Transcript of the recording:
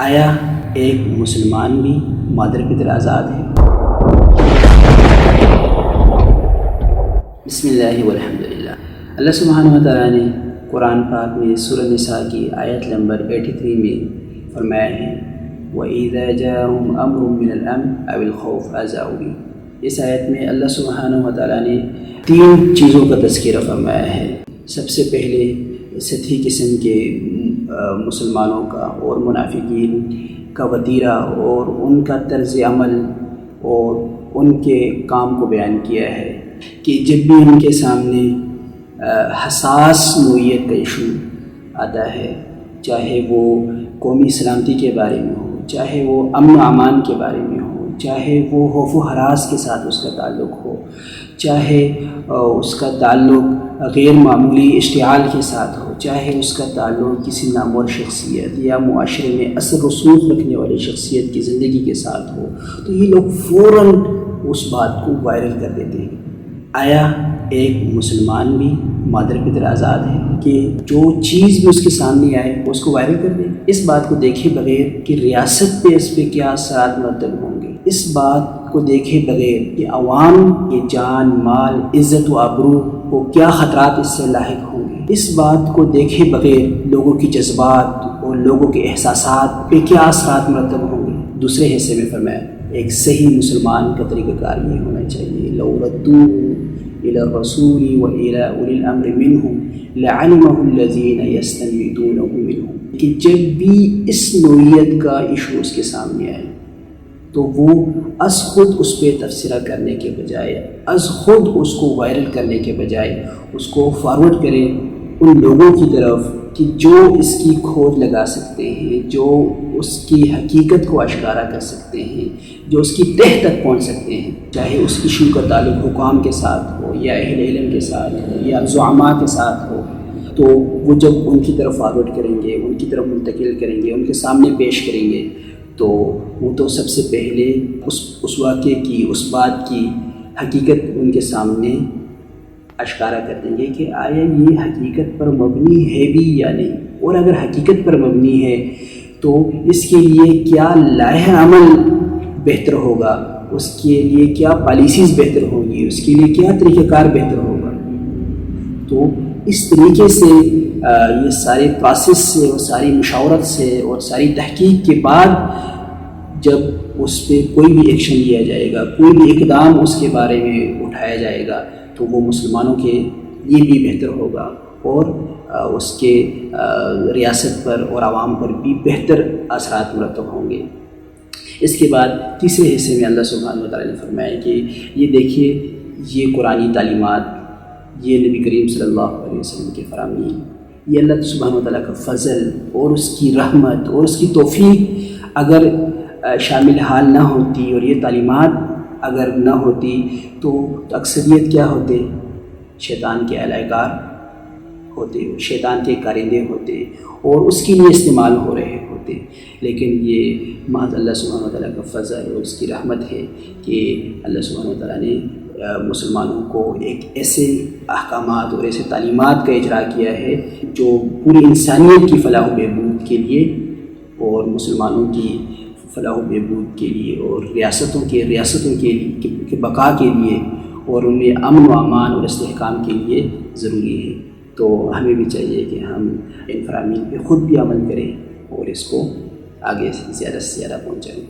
آیا ایک مسلمان بھی مادر کی طرح آزاد ہے؟ بسم اللہ والحمدللہ۔ اللہ سبحانہ وتعالیٰ نے قرآن پاک میں سورہ نساء کی آیت نمبر 83 میں فرمایا ہے وَإِذَا جَاءَهُمْ أَمْرٌ مِّنَ الْأَمْنِ أَوِ الْخَوْفِ أَذَاعُوا بِهِ۔ اس آیت میں اللہ سبحانہ وتعالیٰ نے 3 چیزوں کا تذکرہ فرمایا ہے۔ سب سے پہلے سطحی قسم کے مسلمانوں کا اور منافقین کا وتیرہ اور ان کا طرز عمل اور ان کے کام کو بیان کیا ہے کہ جب بھی ان کے سامنے حساس نوعیت کا ایشو آتا ہے، چاہے وہ قومی سلامتی کے بارے میں ہو، چاہے وہ امن و امان کے بارے میں ہو، چاہے وہ خوف و ہراس کے ساتھ اس کا تعلق ہو، چاہے اس کا تعلق غیر معمولی اشتعال کے ساتھ ہو، چاہے اس کا تعلق کسی نامور شخصیت یا معاشرے میں اثر رسوخ رکھنے والی شخصیت کی زندگی کے ساتھ ہو، تو یہ لوگ فوراً اس بات کو وائرل کر دیتے ہیں۔ آیا ایک مسلمان بھی مادر کی طرح آزاد ہے کہ جو چیز بھی اس کے سامنے آئے وہ اس کو وائرل کر دے؟ اس بات کو دیکھے بغیر کہ ریاست پہ اس پہ کیا اثرات مرتب ہوں گے، اس بات کو دیکھے بغیر کہ عوام کے جان مال عزت و آبرو کو کیا خطرات اس سے لاحق ہوں گے، اس بات کو دیکھے بغیر لوگوں کی جذبات اور لوگوں کے احساسات پہ کیا اثرات مرتب ہوں گے۔ دوسرے حصے میں فرمایا ایک صحیح مسلمان کا طریقہ کار یہ ہونا چاہیے لو ردوا إلى الرسول وإلى أولي الأمر منهم لعلمه الذين يستنبطونه منهم، کہ جب بھی اس نوعیت کا ایشو اس کے سامنے آئے تو وہ از خود اس پہ تبصرہ کرنے کے بجائے، از خود اس کو وائرل کرنے کے بجائے اس کو فارورڈ کرے ان لوگوں کی طرف کہ جو اس کی کھوج لگا سکتے ہیں، جو اس کی حقیقت کو اشکارا کر سکتے ہیں، جو اس کی تہ تک پہنچ سکتے ہیں، چاہے اس ایشو کا تعلق حکام کے ساتھ ہو یا اہل علم کے ساتھ ہو یا زعماء کے ساتھ ہو، تو وہ جب ان کی طرف فارورڈ کریں گے، ان کی طرف منتقل کریں گے، ان کے سامنے پیش کریں گے، تو وہ تو سب سے پہلے اس واقعے کی، اس بات کی حقیقت ان کے سامنے اشکارا کر دیں گے کہ آیا یہ حقیقت پر مبنی ہے بھی یا نہیں، اور اگر حقیقت پر مبنی ہے تو اس کے لیے کیا لائحہ عمل بہتر ہوگا، اس کے لیے کیا پالیسیز بہتر ہوں گی، اس کے لیے کیا طریقہ کار بہتر ہوگا۔ تو اس طریقے سے یہ سارے پروسیس سے اور ساری مشاورت سے اور ساری تحقیق کے بعد جب اس پہ کوئی بھی ایکشن لیا جائے گا، کوئی بھی اقدام اس کے بارے میں اٹھایا جائے گا، تو وہ مسلمانوں کے لیے بھی بہتر ہوگا اور اس کے ریاست پر اور عوام پر بھی بہتر اثرات مرتب ہوں گے۔ اس کے بعد تیسرے حصے میں اللہ سبحانہ وتعالیٰ نے فرمایا کہ یہ دیکھیے یہ قرآنی تعلیمات، یہ نبی کریم صلی اللہ علیہ وسلم کے فرامین، یہ اللہ سبحانہ وتعالیٰ کا فضل اور اس کی رحمت اور اس کی توفیق اگر شامل حال نہ ہوتی اور یہ تعلیمات اگر نہ ہوتی تو اکثریت کیا ہوتے؟ شیطان کے اہلِ کار ہوتے، شیطان کے کارندے ہوتے اور اس کے لیے استعمال ہو رہے ہوتے۔ لیکن یہ محض اللہ سبحانہ وتعالیٰ کا فضل اور اس کی رحمت ہے کہ اللہ سبحانہ وتعالیٰ نے مسلمانوں کو ایک ایسے احکامات اور ایسے تعلیمات کا اجرا کیا ہے جو پوری انسانیت کی فلاح و بہبود کے لیے اور مسلمانوں کی فلاح و بہبود کے لیے اور ریاستوں کے بقا کے لیے اور ان میں امن و امان اور استحکام کے لیے ضروری ہے۔ تو ہمیں بھی چاہیے کہ ہم ان فرامین پہ خود بھی عمل کریں اور اس کو آگے زیادہ سے زیادہ پہنچائیں۔